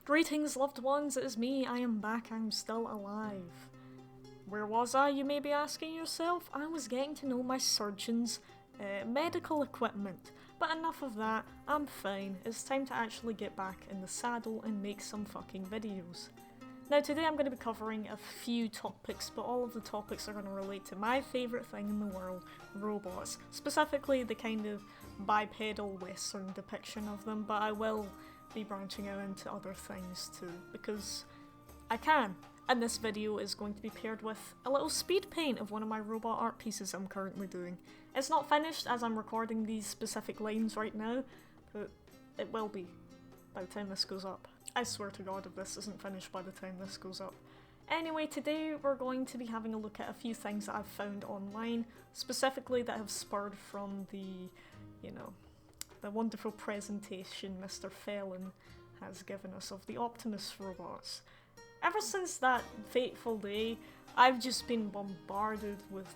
Greetings, loved ones, it is me, I am back, I'm still alive. Where was I, you may be asking yourself? I was getting to know my surgeon's medical equipment. But enough of that, I'm fine. It's time to actually get back in the saddle and make some fucking videos. Now today I'm going to be covering a few topics, but all of the topics are going to relate to my favourite thing in the world, robots. Specifically the kind of bipedal western depiction of them, but I will be branching out into other things too, because I can. And this video is going to be paired with a little speed paint of one of my robot art pieces I'm currently doing. It's not finished as I'm recording these specific lines right now, but it will be by the time this goes up. I swear to God if this isn't finished by the time this goes up. Anyway, today we're going to be having a look at a few things that I've found online, specifically that have spurred from the, the wonderful presentation Mr. Felon has given us of the Optimus robots. Ever since that fateful day, I've just been bombarded with,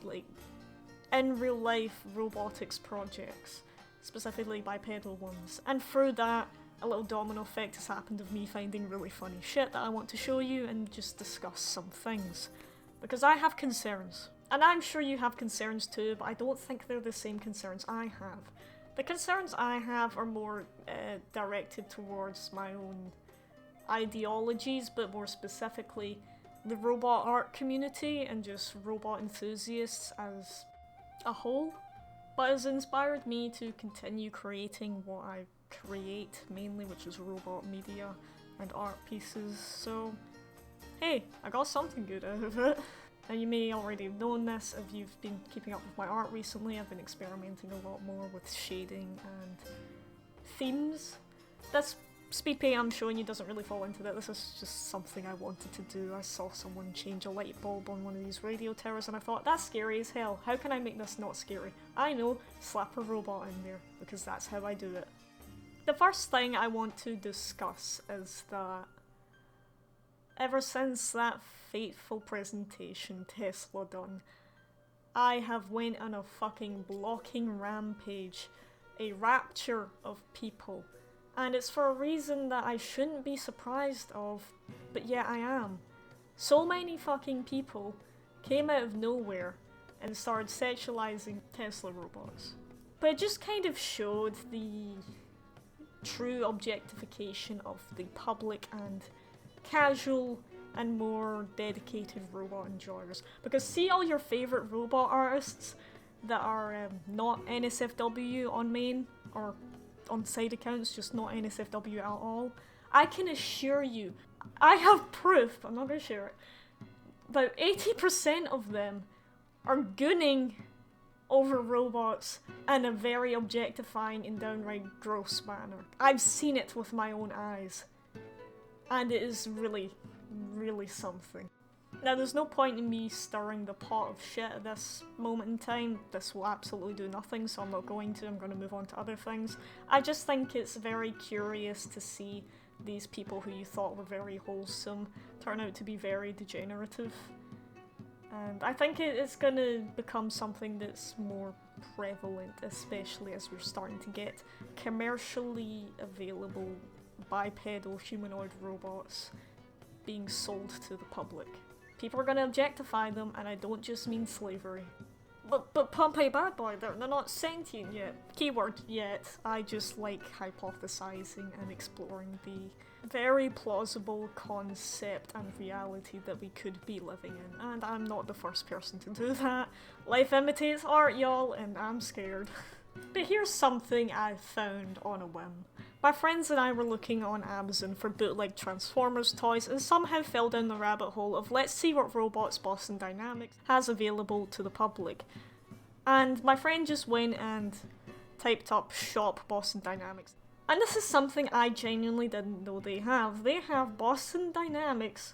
in real life robotics projects, specifically bipedal ones, and through that, a little domino effect has happened of me finding really funny shit that I want to show you and just discuss some things. Because I have concerns. And I'm sure you have concerns too, but I don't think they're the same concerns I have. The concerns I have are more directed towards my own ideologies, but more specifically the robot art community and just robot enthusiasts as a whole. But it's inspired me to continue creating what I create mainly, which is robot media and art pieces, so hey, I got something good out of it. Now you may already have known this if you've been keeping up with my art recently. I've been experimenting a lot more with shading and themes. This speed paint I'm showing you doesn't really fall into that. This is just something I wanted to do. I saw someone change a light bulb on one of these radio towers and I thought, that's scary as hell. How can I make this not scary? I know, slap a robot in there, because that's how I do it. The first thing I want to discuss is that ever since that fateful presentation Tesla done, I have went on a fucking blocking rampage, a rapture of people. And it's for a reason that I shouldn't be surprised of, but yet I am. So many fucking people came out of nowhere and started sexualizing Tesla robots. But it just kind of showed the true objectification of the public and casual and more dedicated robot enjoyers. Because see all your favourite robot artists that are not NSFW on main or on side accounts, just not NSFW at all, I can assure you, I have proof, I'm not going to share it, about 80% of them are gooning over robots in a very objectifying and downright gross manner. I've seen it with my own eyes, and it is really, really something. Now there's no point in me stirring the pot of shit at this moment in time. This will absolutely do nothing, so I'm not going to. I'm going to move on to other things. I just think it's very curious to see these people who you thought were very wholesome turn out to be very degenerative. And I think it's going to become something that's more prevalent, especially as we're starting to get commercially available bipedal humanoid robots being sold to the public. People are going to objectify them, and I don't just mean slavery. But Pompeii bad boy, they're not sentient yet. Keyword yet. I just like hypothesizing and exploring the very plausible concept and reality that we could be living in, and I'm not the first person to do that. Life imitates art, y'all, and I'm scared. But here's something I found on a whim. My friends and I were looking on Amazon for bootleg Transformers toys and somehow fell down the rabbit hole of let's see what robots Boston Dynamics has available to the public. And my friend just went and typed up shop Boston Dynamics. And this is something I genuinely didn't know they have. They have Boston Dynamics,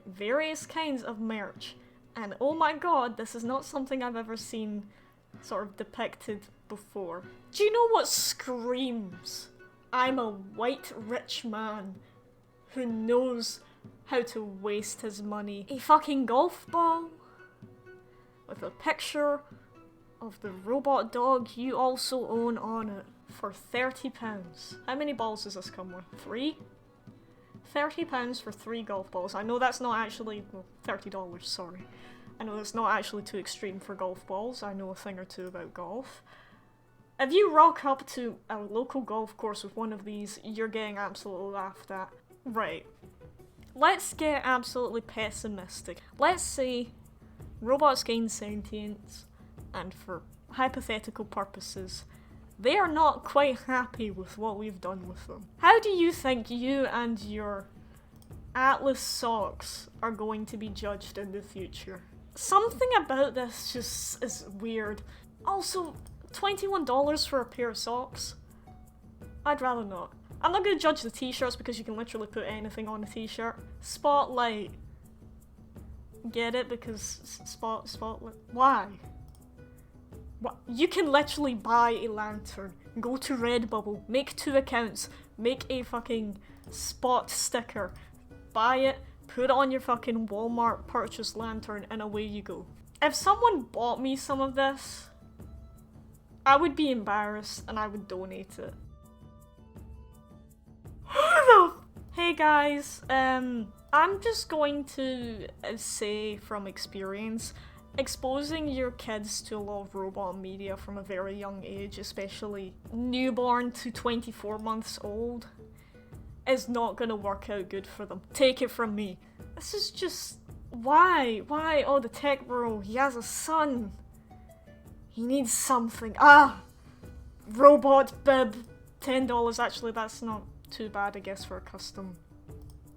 various kinds of merch. And oh my god, this is not something I've ever seen sort of depicted before. Do you know what screams? I'm a white rich man who knows how to waste his money. A fucking golf ball with a picture of the robot dog you also own on it for £30. How many balls does this come with? 3? £30 for 3 golf balls. I know that's not actually, well, $30, sorry. I know that's not actually too extreme for golf balls. I know a thing or two about golf. If you rock up to a local golf course with one of these, you're getting absolutely laughed at. Right. Let's get absolutely pessimistic. Let's say robots gain sentience, and for hypothetical purposes, they are not quite happy with what we've done with them. How do you think you and your Atlas socks are going to be judged in the future? Something about this just is weird. Also, $21 for a pair of socks? I'd rather not. I'm not going to judge the t-shirts because you can literally put anything on a t-shirt. Spotlight. Get it? Because spotlight. Why? What? You can literally buy a lantern, go to Redbubble, make 2 accounts, make a fucking spot sticker, buy it, put it on your fucking Walmart purchase lantern, and away you go. If someone bought me some of this, I would be embarrassed and I would donate it. Hey guys, I'm just going to say from experience, exposing your kids to a lot of robot media from a very young age, especially newborn to 24 months old, is not gonna work out good for them. Take it from me. This is just... Why? Why? Oh, the tech bro, he has a son. He needs something. Ah! Robot bib. $10. Actually, that's not too bad, I guess, for a custom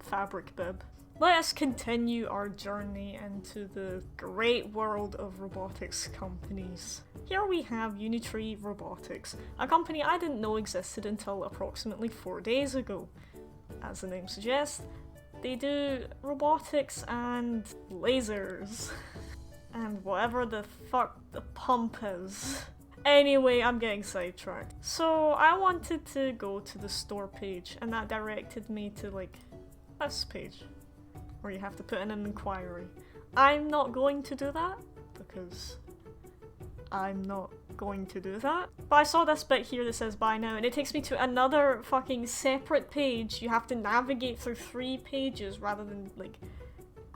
fabric bib. Let us continue our journey into the great world of robotics companies. Here we have Unitree Robotics, a company I didn't know existed until approximately 4 days ago. As the name suggests, they do robotics and lasers. And whatever the fuck the pump is. Anyway, I'm getting sidetracked. So I wanted to go to the store page, and that directed me to like this page, where you have to put in an inquiry. I'm not going to do that, because I'm not going to do that. But I saw this bit here that says buy now, and it takes me to another fucking separate page. You have to navigate through 3 pages rather than like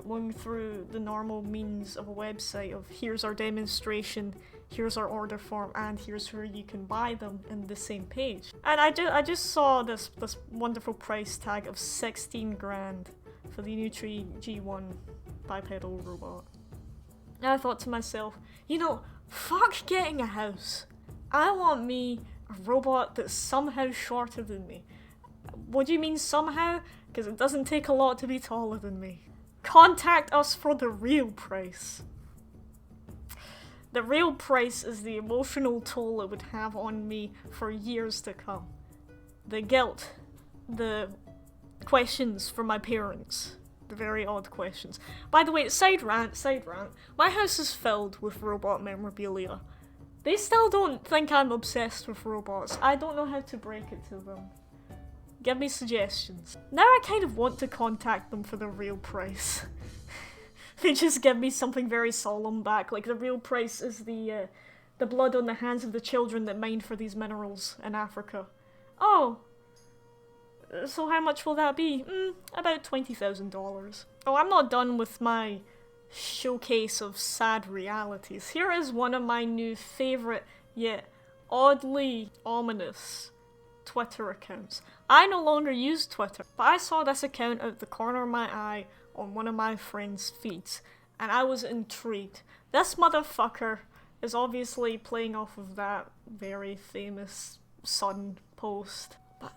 going through the normal means of a website of here's our demonstration, here's our order form, and here's where you can buy them in the same page. And I just saw this wonderful price tag of 16 grand for the Unitree G1 bipedal robot. And I thought to myself, you know, fuck getting a house. I want me a robot that's somehow shorter than me. What do you mean somehow? Because it doesn't take a lot to be taller than me. Contact us for the real price. The real price is the emotional toll it would have on me for years to come. The guilt, the questions from my parents, the very odd questions. By the way, side rant, my house is filled with robot memorabilia. They still don't think I'm obsessed with robots. I don't know how to break it to them. Give me suggestions. Now I kind of want to contact them for the real price. They just give me something very solemn back, like the real price is the blood on the hands of the children that mine for these minerals in Africa. Oh, so how much will that be? About $20,000. Oh, I'm not done with my showcase of sad realities. Here is one of my new favourite, yet oddly ominous Twitter accounts. I no longer use Twitter, but I saw this account out the corner of my eye on one of my friends' feeds, and I was intrigued. This motherfucker is obviously playing off of that very famous Sun post.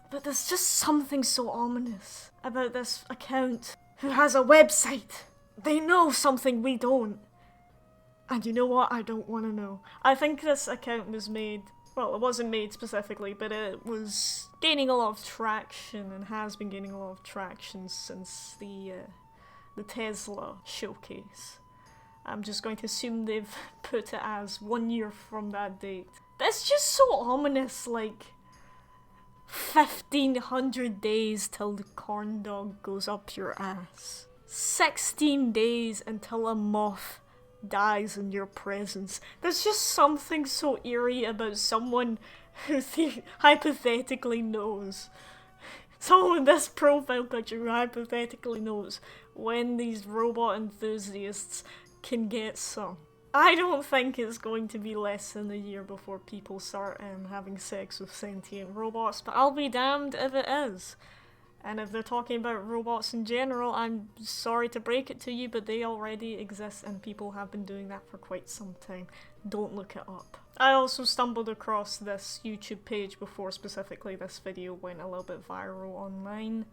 But there's just something so ominous about this account who has a website. They know something we don't. And you know what? I don't want to know. I think this account was made, well, it wasn't made specifically, but it was gaining a lot of traction and has been gaining a lot of traction since the Tesla showcase. I'm just going to assume they've put it as 1 year from that date. That's just so ominous, like 1,500 days till the corn dog goes up your ass. 16 days until a moth dies in your presence. There's just something so eerie about someone who hypothetically knows Someone with this profile picture hypothetically knows when these robot enthusiasts can get some. I don't think it's going to be less than a year before people start having sex with sentient robots, but I'll be damned if it is. And if they're talking about robots in general, I'm sorry to break it to you, but they already exist and people have been doing that for quite some time. Don't look it up. I also stumbled across this YouTube page before specifically this video went a little bit viral online.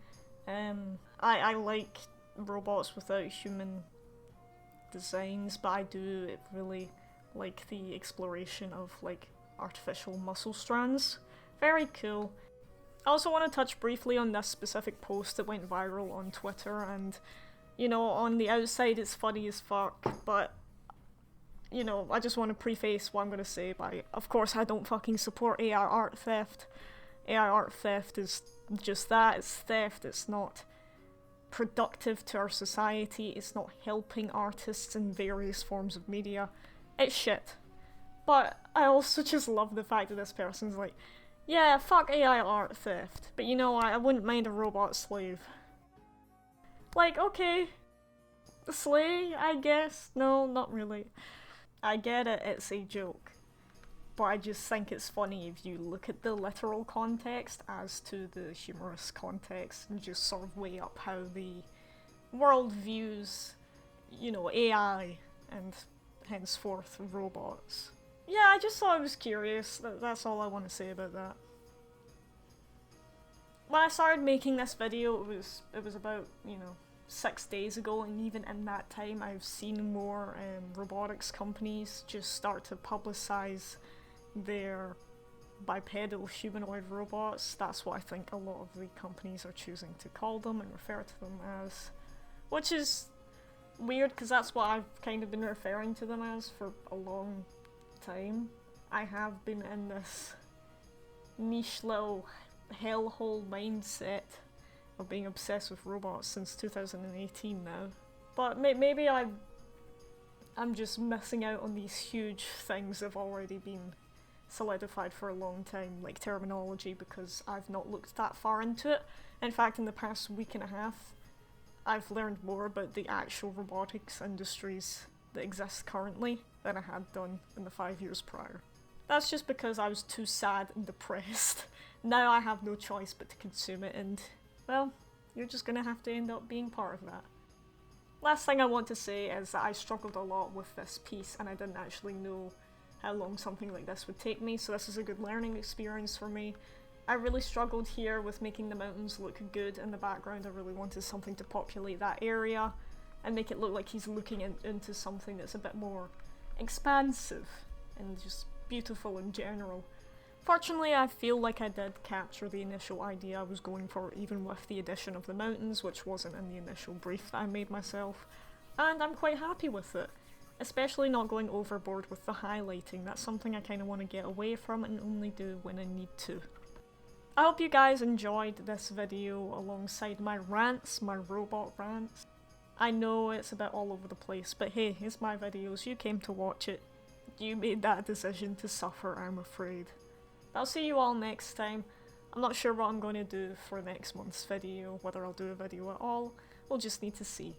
I like robots without human designs, but I do really like the exploration of like artificial muscle strands. Very cool. I also want to touch briefly on this specific post that went viral on Twitter, and you know, on the outside it's funny as fuck, but you know, I just want to preface what I'm going to say by, of course I don't fucking support AI art theft. AI art theft is just that, it's theft, it's not productive to our society, it's not helping artists in various forms of media, it's shit. But I also just love the fact that this person's like, yeah, fuck AI art theft, but you know, I wouldn't mind a robot slave. Like, okay, slay, I guess? No, not really. I get it, it's a joke, but I just think it's funny if you look at the literal context as to the humorous context and just sort of weigh up how the world views, you know, AI and henceforth robots. Yeah, I just thought I was curious, that's all I want to say about that. When I started making this video, it was about, you know, 6 days ago, and even in that time I've seen more robotics companies just start to publicize their bipedal humanoid robots. That's what I think a lot of the companies are choosing to call them and refer to them as, which is weird because that's what I've kind of been referring to them as for a long time. I have been in this niche little hellhole mindset of being obsessed with robots since 2018 now. But maybe I'm just missing out on these huge things that have already been solidified for a long time, like terminology, because I've not looked that far into it. In fact, in the past week and a half, I've learned more about the actual robotics industries that exist currently than I had done in the 5 years prior. That's just because I was too sad and depressed. Now I have no choice but to consume it, and well, you're just gonna have to end up being part of that. Last thing I want to say is that I struggled a lot with this piece and I didn't actually know how long something like this would take me, so this is a good learning experience for me. I really struggled here with making the mountains look good in the background. I really wanted something to populate that area and make it look like he's looking into something that's a bit more expansive and just beautiful in general. Fortunately, I feel like I did capture the initial idea I was going for, even with the addition of the mountains, which wasn't in the initial brief that I made myself, and I'm quite happy with it. Especially not going overboard with the highlighting. That's something I kind of want to get away from and only do when I need to. I hope you guys enjoyed this video alongside my rants, my robot rants. I know it's a bit all over the place, but hey, it's my videos, you came to watch it. You made that decision to suffer, I'm afraid. I'll see you all next time. I'm not sure what I'm going to do for next month's video, whether I'll do a video at all, we'll just need to see.